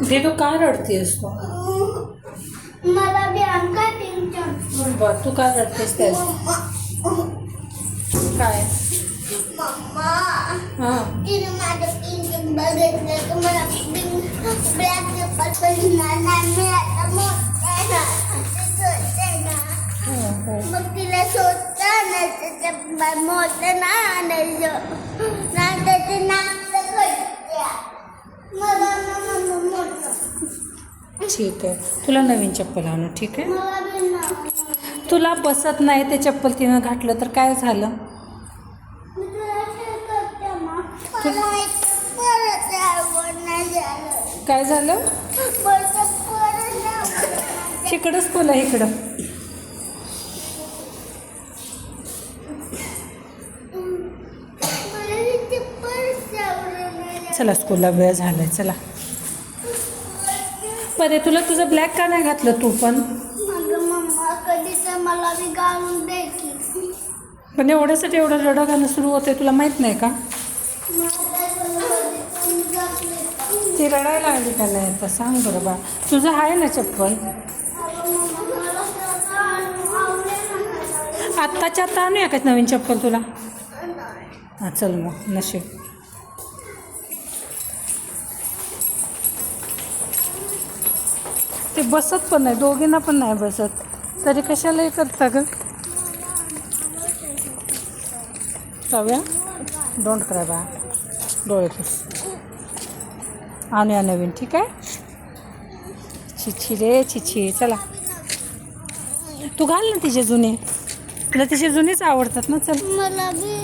दीदू का रडतेस तू? मला बी अंका टेन्शन. बरं तू का रडतेस त्यास? काय? मम्मा हां तिने माझं टेन्शन बघितलं तर मला ब्लॅक पेपर पडणार नाही. मी आता मोठा ना मग तिला शोधता ना त्याच्या मोठं ना आणायचं नाही तर ते नाक मला मोठं. ठीक आहे, तुला नवीन चप्पल आणू. ठीक आहे, मला बी नाही. तुला बसत नाही ते चप्पल तिनं घातलं तर काय झालं? मी तुला शेअर करते मग. मला एक परत आवड नाही झालं. काय झालं? परत आवड. इकडंच बोला, इकडं. चला स्कूलला वेळ झालाय, चला. बरे तुला तुझं ब्लॅक का नाही घातलं तू पण? माझं मम्मा कधी तर मला बी घालून द्यायची. पण एवढ्यासाठी एवढं रडं गाणं सुरू होते, तुला माहीत नाही का? ती रडायला लागली का नाही आता सांग बरं बा. तुझं आहे ना चप्पल? आत्ताच्या आत्ता आणूया का नवीन चप्पल तुला? हां चल मग, नशीब. ते बसत पण नाही, दोघींना पण नाही बसत, तरी कशाला हे करता ग? काव्या डोंट क्राय बा, डोळे पुस. आणूया नवीन, ठीक आहे? छिछी रे छिछी. चला तू घाल ना तिचे जुने, तुला तिचे जुनेच आवडतात ना. चल मला बी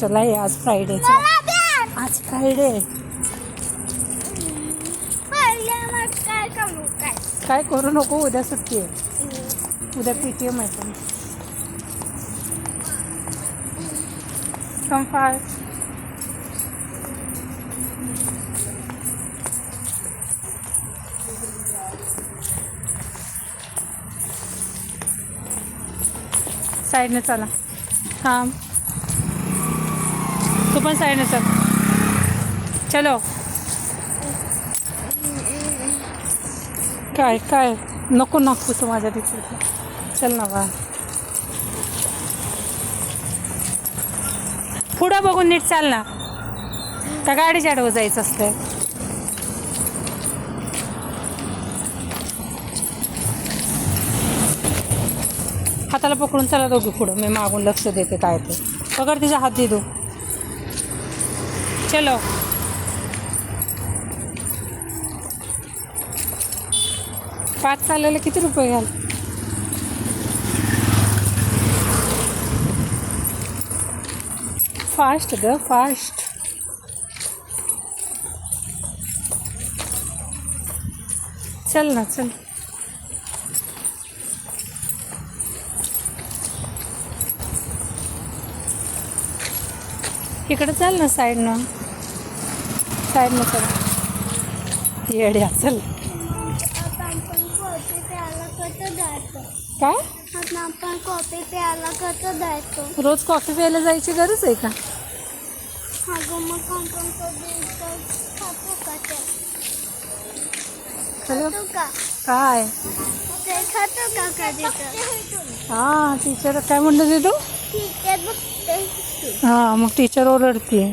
चला ये, आज फ्रायडे. चला आज फ्रायडे. काय करू नको, उद्या सुट्टी आहे. उद्या PTM आहे पण. कम फार. साईडने चला. हां तू पण साईडने चल. चलो. काय काय नको नको तू माझ्या तिथे. चल ना बा, पुढं बघून नीट चाल ना, त्या गाडीच्या आडवं जायचं असतं. हाताला पकडून चला दोघी पुढं, मी मागून लक्ष देते काय ते. पकड तिचा हात दे दो. चलो. पाच चाललेलं किती रुपये घ्याल? फास्ट ग फास्ट. चल ना चल. इकडं चल ना, साईडनं साईडनं चल. येड्या चल. काय? आपण कॉफी प्यायला कसं जायचं? रोज कॉफी प्यायला जायची गरज आहे का? अगं मग आपण कधी खातो का ते? खातो का? काय ते खातो का कधी तर? हां टीचर काय म्हणलं ते तू? टीचर बघते. हां मग टीचर ओरडते.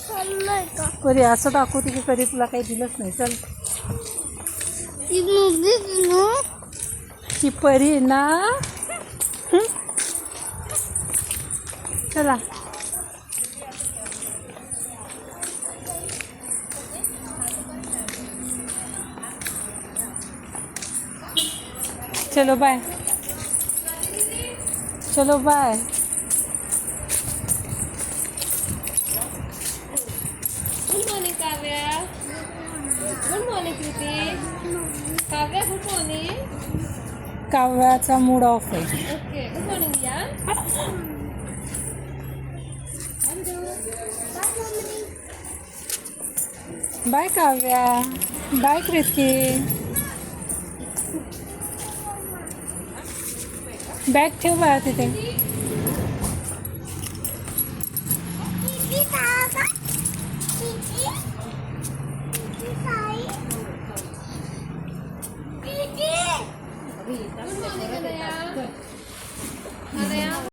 खाल्लंय का? बरे असं दाखवते की कधी तुला काही दिलंच नाही. चल. ती मुलगी ना ती परी ना. चला. चलो बाय. चलो bye. Good morning Kavya. Good morning Kriti. Kavya good morning. काव्याचा मूड ऑफ आहे. ओके गुड मॉर्निंग या. Bye Kavya. Bye Kriti. Bag ठेव बाळा तिथे. ती गुड मॉर्निंग अनया. अनया